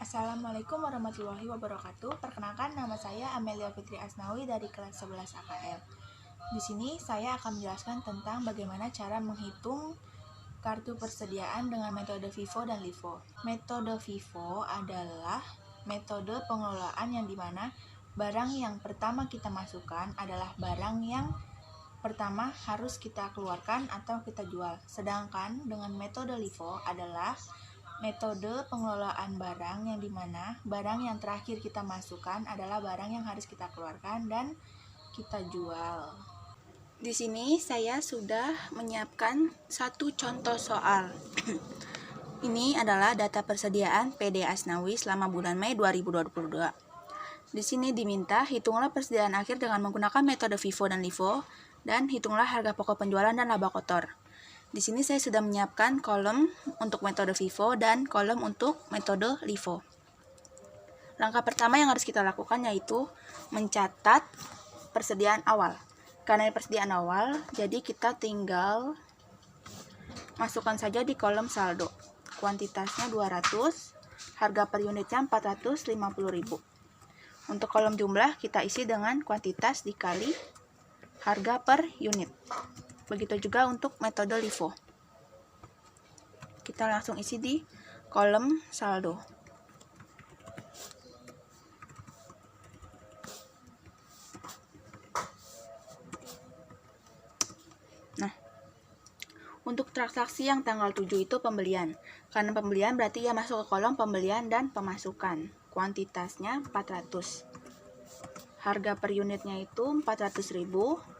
Assalamualaikum warahmatullahi wabarakatuh. Perkenalkan, nama saya Amelia Fitri Asnawi dari kelas 11 AKL. Di sini saya akan menjelaskan tentang bagaimana cara menghitung kartu persediaan dengan metode FIFO dan LIFO. Metode FIFO adalah metode pengelolaan yang dimana barang yang pertama kita masukkan adalah barang yang pertama harus kita keluarkan atau kita jual. Sedangkan dengan metode LIFO adalah metode pengelolaan barang yang dimana barang yang terakhir kita masukkan adalah barang yang harus kita keluarkan dan kita jual. Di sini saya sudah menyiapkan satu contoh soal. Ini adalah data persediaan PD Asnawi selama bulan Mei 2022. Di sini diminta hitunglah persediaan akhir dengan menggunakan metode FIFO dan LIFO dan hitunglah harga pokok penjualan dan laba kotor. Di sini saya sudah menyiapkan kolom untuk metode FIFO dan kolom untuk metode LIFO. Langkah pertama yang harus kita lakukan yaitu mencatat persediaan awal. Karena persediaan awal, jadi kita tinggal masukkan saja di kolom saldo. Kuantitasnya 200, harga per unitnya 450.000. Untuk kolom jumlah kita isi dengan kuantitas dikali harga per unit. Begitu juga untuk metode LIFO. Kita langsung isi di kolom saldo. Nah, untuk transaksi yang tanggal 7 itu pembelian. Karena pembelian berarti ya masuk ke kolom pembelian dan pemasukan. Kuantitasnya 400. Harga per unitnya itu 400.000.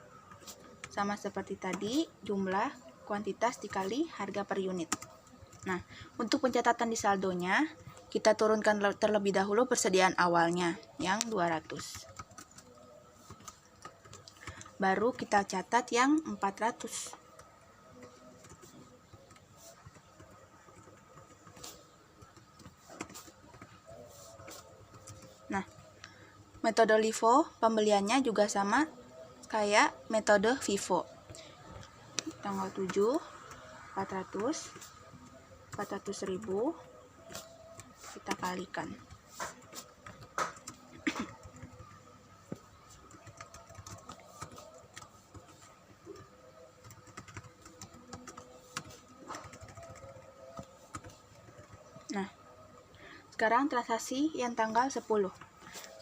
Sama seperti tadi, jumlah kuantitas dikali harga per unit. Nah, untuk pencatatan di saldonya, kita turunkan terlebih dahulu persediaan awalnya, yang 200. Baru kita catat yang 400. Nah, metode LIFO, pembeliannya juga sama kayak metode FIFO. Tanggal 7, 400.000 kita kalikan. Nah, sekarang transaksi yang tanggal 10.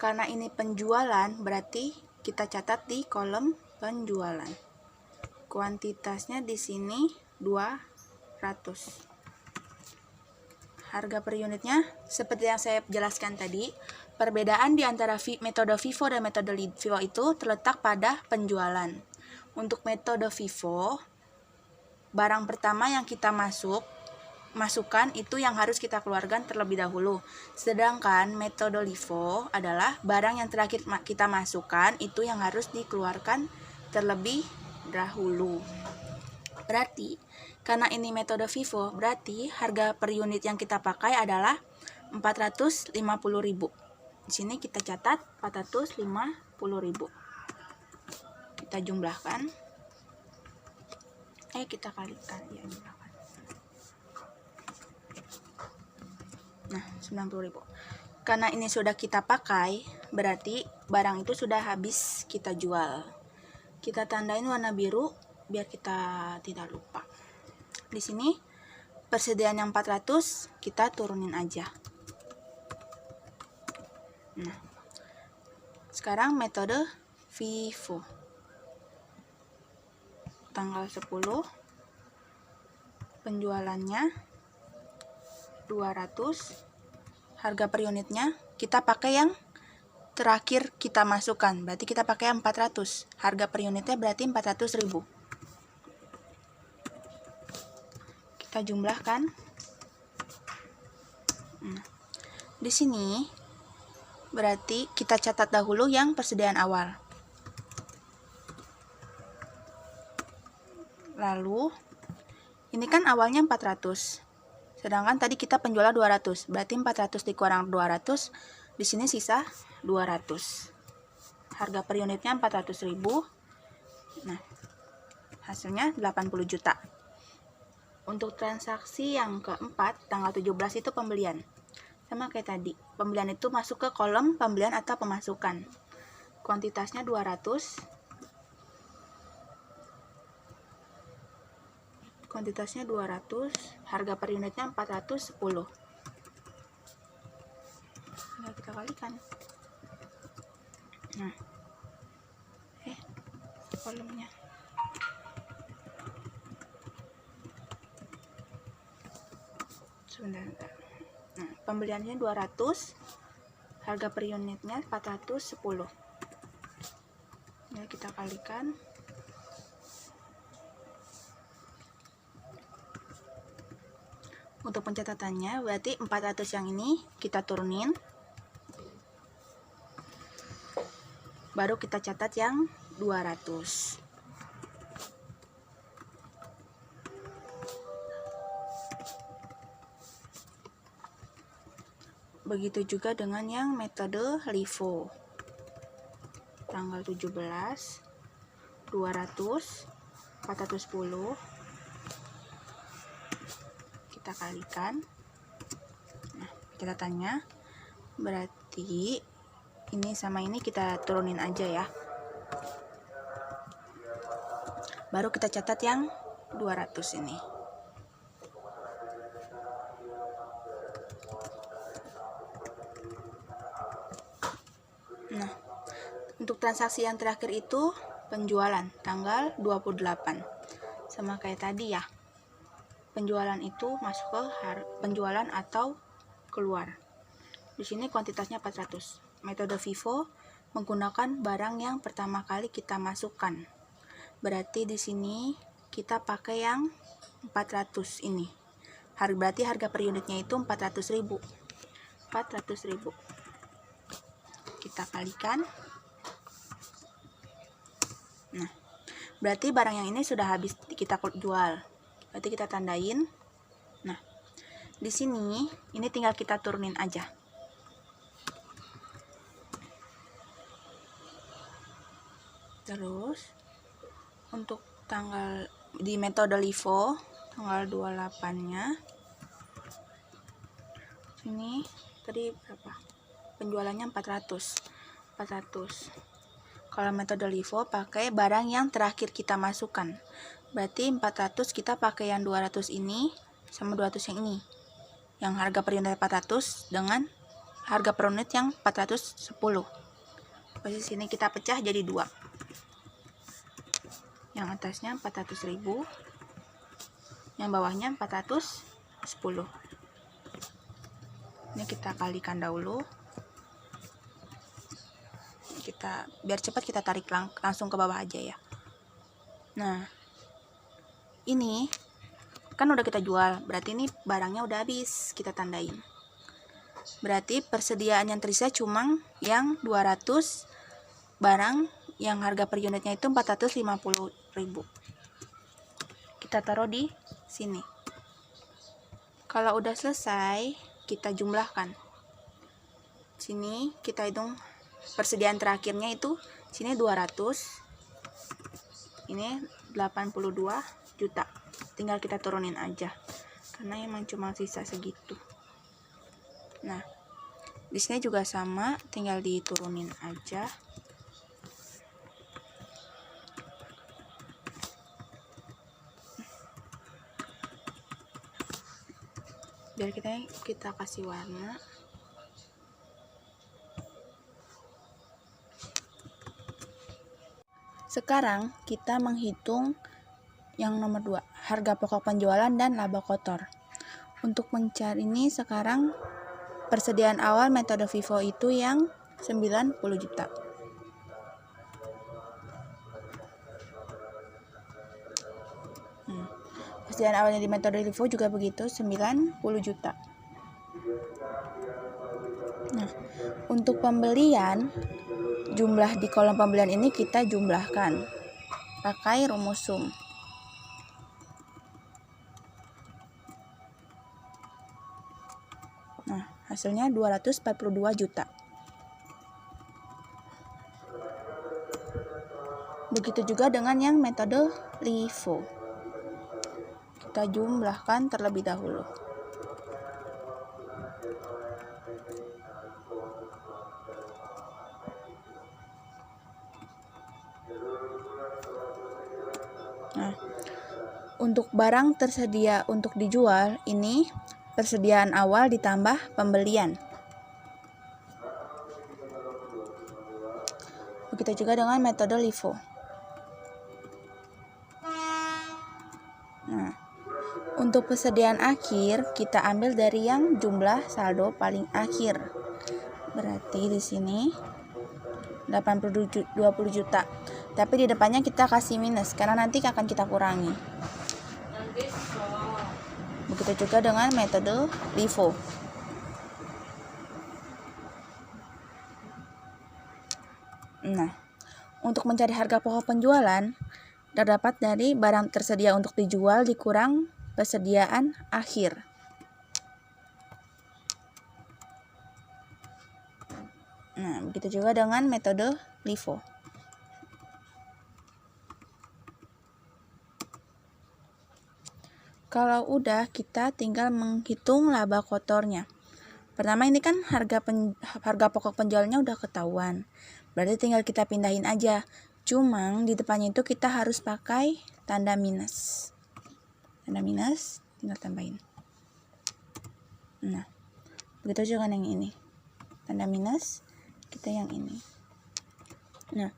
Karena ini penjualan, berarti kita catat di kolom penjualan. Kuantitasnya di sini 200. Harga per unitnya seperti yang saya jelaskan tadi, perbedaan di antara metode FIFO dan metode LIFO itu terletak pada penjualan. Untuk metode FIFO, barang pertama yang kita masukkan itu yang harus kita keluarkan terlebih dahulu. Sedangkan metode LIFO adalah barang yang terakhir kita masukkan itu yang harus dikeluarkan terlebih dahulu. Berarti karena ini metode FIFO, berarti harga per unit yang kita pakai adalah 450.000. Di sini kita catat 450.000. Kita jumlahkan. Kita kalikan ya, jumlahkan. Nah, 90.000. Karena ini sudah kita pakai, berarti barang itu sudah habis kita jual. Kita tandain warna biru biar kita tidak lupa. Di sini persediaan yang 400 kita turunin aja. Nah, sekarang metode FIFO. Tanggal 10, penjualannya 200, harga per unitnya kita pakai yang terakhir kita masukkan, berarti kita pakai yang 400. Harga per unitnya berarti 400.000. Kita jumlahkan. Di sini berarti kita catat dahulu yang persediaan awal. Lalu ini kan awalnya 400. Sedangkan tadi kita penjualan 200, berarti 400 dikurang 200, di sini sisa 200. Harga per unitnya 400.000. Nah, hasilnya 80 juta. Untuk transaksi yang keempat, tanggal 17 itu pembelian. Sama kayak tadi, pembelian itu masuk ke kolom pembelian atau pemasukan. Kuantitasnya 200. Kuantitasnya 200, harga per unitnya 410. Nah, kita kalikan. Nah, kolomnya. Sebentar. Nah, pembeliannya 200, harga per unitnya 410. Ya, kita kalikan. Untuk pencatatannya berarti 400 yang ini kita turunin. Baru kita catat yang 200. Begitu juga dengan yang metode LIFO. Tanggal 17, 200, 410. Kita kalikan. Nah, catatannya berarti ini sama ini kita turunin aja ya. Baru kita catat yang 200 ini. Nah, untuk transaksi yang terakhir itu penjualan tanggal 28. Sama kayak tadi ya. Penjualan itu masuk ke penjualan atau keluar. Di sini kuantitasnya 400. Metode FIFO menggunakan barang yang pertama kali kita masukkan. Berarti di sini kita pakai yang 400 ini. Berarti harga per unitnya itu 400.000. 400.000. Kita kalikan. Nah, berarti barang yang ini sudah habis kita jual. Berarti kita tandain. Nah, di sini ini tinggal kita turunin aja. Terus untuk tanggal di metode LIFO tanggal 28-nya ini tadi berapa? Penjualannya 400. Kalau metode LIFO pakai barang yang terakhir kita masukkan. Berarti 400 kita pakai yang 200 ini sama 200 yang ini. Yang harga per unit 400 dengan harga per unit yang 410. Di sini kita pecah jadi 2. Yang atasnya 400.000. Yang bawahnya 410. Ini kita kalikan dahulu. Kita biar cepat kita tarik langsung ke bawah aja ya. Nah, ini kan udah kita jual, berarti ini barangnya udah habis, kita tandain. Berarti persediaan yang tersisa cuma yang 200 barang yang harga per unitnya itu 450.000. Kita taruh di sini. Kalau udah selesai, kita jumlahkan. Sini kita hitung persediaan terakhirnya itu sini 200. Ini 82 juta. Tinggal kita turunin aja. Karena emang cuma sisa segitu. Nah, di sini juga sama, tinggal diturunin aja. Biar kita kasih warna. Sekarang kita menghitung yang nomor 2, harga pokok penjualan dan laba kotor. Untuk mencari ini sekarang persediaan awal metode FIFO itu yang 90 juta. Persediaan awalnya di metode FIFO juga begitu, 90 juta. Nah, untuk pembelian, jumlah di kolom pembelian ini kita jumlahkan pakai rumus sum. Nah, hasilnya 242 juta. Begitu juga dengan yang metode LIFO. Kita jumlahkan terlebih dahulu. Untuk barang tersedia untuk dijual, ini persediaan awal ditambah pembelian. Begitu juga dengan metode LIFO. Nah, untuk persediaan akhir kita ambil dari yang jumlah saldo paling akhir. Berarti di sini 20 juta. Tapi di depannya kita kasih minus karena nanti akan kita kurangi. Begitu juga dengan metode LIFO. Nah, untuk mencari harga pokok penjualan terdapat dari barang tersedia untuk dijual dikurang persediaan akhir. Nah, begitu juga dengan metode LIFO. Kalau udah, kita tinggal menghitung laba kotornya. Pertama ini kan harga pokok penjualnya udah ketahuan. Berarti tinggal kita pindahin aja. Cuma di depannya itu kita harus pakai tanda minus. Tanda minus tinggal tambahin. Nah, begitu juga yang ini. Tanda minus kita yang ini. Nah,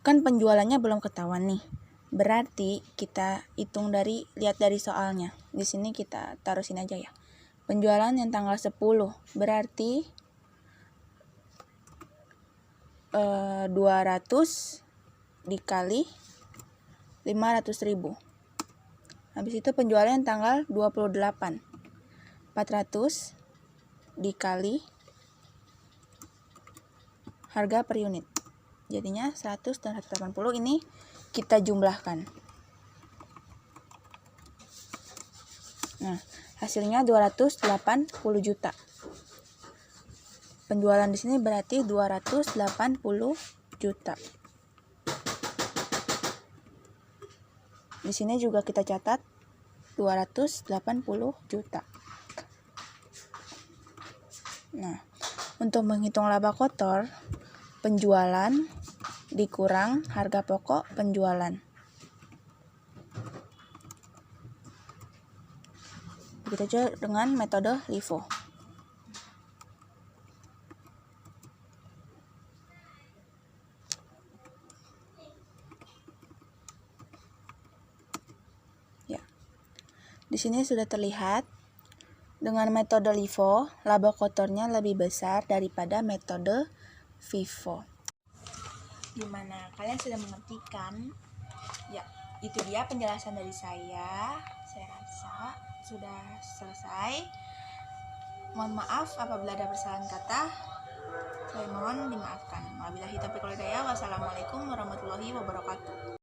kan penjualannya belum ketahuan nih. Berarti kita hitung lihat dari soalnya. Di sini kita taruh sini aja ya. Penjualan yang tanggal 10 berarti 200 dikali 500.000. Habis itu penjualan yang tanggal 28. 400 dikali harga per unit. Jadinya 100 dan 180 ini kita jumlahkan. Nah, hasilnya 280 juta. Penjualan di sini berarti 280 juta. Di sini juga kita catat 280 juta. Nah, untuk menghitung laba kotor, penjualan dikurang harga pokok penjualan. Begitu juga dengan metode LIFO. Ya. Di sini sudah terlihat dengan metode LIFO, laba kotornya lebih besar daripada metode FIFO. Gimana? Kalian sudah mengerti kan? Ya, itu dia penjelasan dari saya. Saya rasa sudah selesai. Mohon maaf apabila ada kesalahan kata. Saya mohon dimaafkan. Wabillahi taufiq wal hidayah. Wassalamualaikum warahmatullahi wabarakatuh.